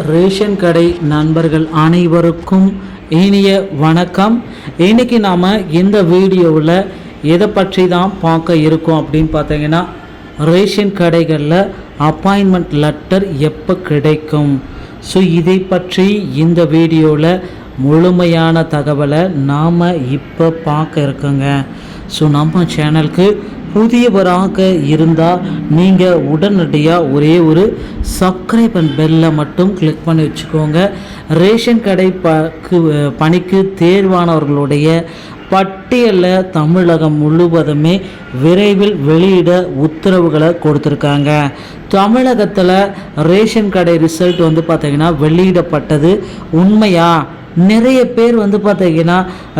Ration கடை நண்பர்கள் அனைவருக்கும் இனிய வணக்கம். இன்னைக்கு நாம் இந்த வீடியோவில் எதை பற்றி தான் பார்க்க இருக்கோம் அப்படின்னு பார்த்தீங்கன்னா, ரேஷன் கடைகளில் அப்பாயின்மெண்ட் லெட்டர் எப்போ கிடைக்கும். ஸோ இதை பற்றி இந்த வீடியோவில் முழுமையான தகவலை நாம் இப்போ பார்க்க இருக்கோங்க. ஸோ நம்ம சேனலுக்கு புதியவராக இருந்தால் நீங்கள் உடனடியாக ஒரே ஒரு சப்ஸ்கிரைப் அண்ட் பெல்லை மட்டும் கிளிக் பண்ணி வச்சுக்கோங்க. ரேஷன் கடை பணிக்கு தேர்வானவர்களுடைய பட்டியலில் தமிழகம் முழுவதுமே விரைவில் வெளியிட உத்தரவுகளை கொடுத்துருக்காங்க. தமிழகத்தில் ரேஷன் கடை ரிசல்ட் பார்த்திங்கன்னா வெளியிடப்பட்டது உண்மையா? நிறைய பேர் பார்த்திங்கன்னா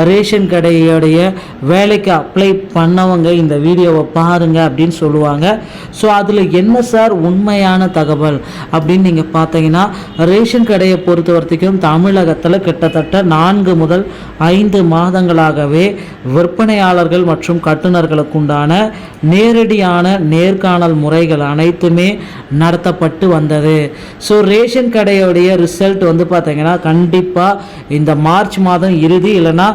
ரேஷன் கடையோடைய வேலைக்கு அப்ளை பண்ணவங்க இந்த வீடியோவை பாருங்கள் அப்படின்னு சொல்லுவாங்க. ஸோ அதில் என்ன சார் உண்மையான தகவல் அப்படின்னு நீங்கள் பார்த்தீங்கன்னா, ரேஷன் கடையை பொறுத்த வரைக்கும் தமிழகத்தில் கிட்டத்தட்ட 4 முதல் 5 மாதங்களாகவே விற்பனையாளர்கள் மற்றும் கட்டுநர்களுக்கு உண்டான நேரடியான நேர்காணல் முறைகள் அனைத்துமே நடத்தப்பட்டு வந்தது. ஸோ ரேஷன் கடையோடைய ரிசல்ட் பார்த்திங்கன்னா கண்டிப்பாக இந்த மார்ச் மாதம் இறுதி இல்லைன்னா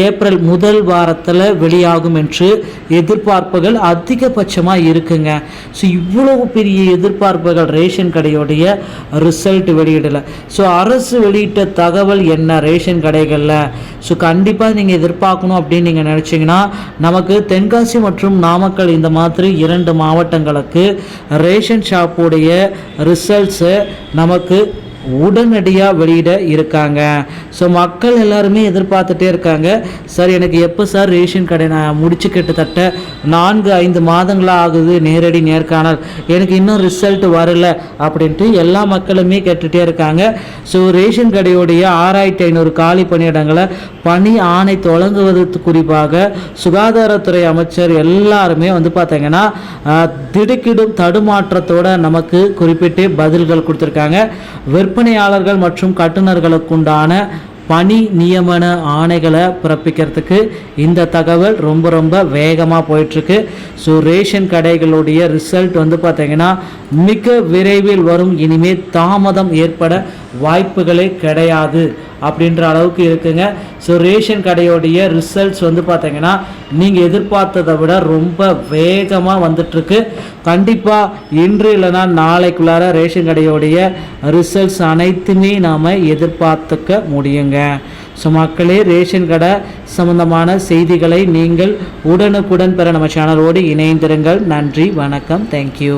ஏப்ரல் முதல் வாரத்தில் வெளியாகும் என்று எதிர்பார்ப்புகள் அதிகபட்சமாக இருக்குங்க. ஸோ இவ்வளவு பெரிய எதிர்பார்ப்புகள் ரேஷன் கடையோடைய ரிசல்ட் வெளியிடலை. ஸோ அரசு வெளியிட்ட தகவல் என்ன ரேஷன் கடைகளில்? ஸோ கண்டிப்பாக நீங்கள் எதிர்பார்க்கணும் அப்படின்னு நீங்கள் நினச்சிங்கன்னா, நமக்கு தென்காசி மற்றும் நாமக்கல் இந்த மாதிரி 2 மாவட்டங்களுக்கு ரேஷன் ஷாப்புடைய ரிசல்ட்ஸை நமக்கு உடனடியாக வெளியிட இருக்காங்க. ஸோ மக்கள் எல்லாருமே எதிர்பார்த்துட்டே இருக்காங்க, சார் எனக்கு எப்போ சார் ரேஷன் கடை நான் முடிச்சு கிட்டத்தட்ட 4-5 மாதங்களாக ஆகுது நேரடி நேர்காணல், எனக்கு இன்னும் ரிசல்ட் வரல அப்படின்ட்டு எல்லா மக்களுமே கேட்டுகிட்டே இருக்காங்க. ஸோ ரேஷன் கடையுடைய 6500 காலி பணியிடங்களை பணி ஆணை தொடங்குவது குறிப்பாக சுகாதாரத்துறை அமைச்சர் எல்லாருமே பார்த்தீங்கன்னா திடுக்கிடும் தடுமாற்றத்தோடு நமக்கு குறிப்பிட்டு பதில்கள் கொடுத்துருக்காங்க. விற்பனையாளர்கள் மற்றும் கட்டுநர்களுக்குண்டான பணி நியமன ஆணைகளை பிறப்பிக்கிறதுக்கு இந்த தகவல் ரொம்ப வேகமாக போயிட்டுருக்கு. ஸோ ரேஷன் கடைகளுடைய ரிசல்ட் பார்த்திங்கன்னா மிக விரைவில் வரும். இனிமேல் தாமதம் ஏற்பட வாய்ப்புகளே கிடையாது அப்படின்ற அளவுக்கு இருக்குங்க. ஸோ ரேஷன் கடையோடைய ரிசல்ட்ஸ் பார்த்திங்கன்னா நீங்கள் எதிர்பார்த்ததை விட ரொம்ப வேகமாக வந்துட்டுருக்கு. கண்டிப்பாக இன்று இல்லைனா நாளைக்குள்ளார ரேஷன் கடையோடைய ரிசல்ட்ஸ் அனைத்துமே நாம் எதிர்பார்த்துக்க முடியுங்க. ஸோ மக்களே, ரேஷன் கடை சம்பந்தமான செய்திகளை நீங்கள் உடனுக்குடன் பெற நம்ம சேனலோடு இணைந்திருங்கள். நன்றி, வணக்கம், தேங்க்யூ.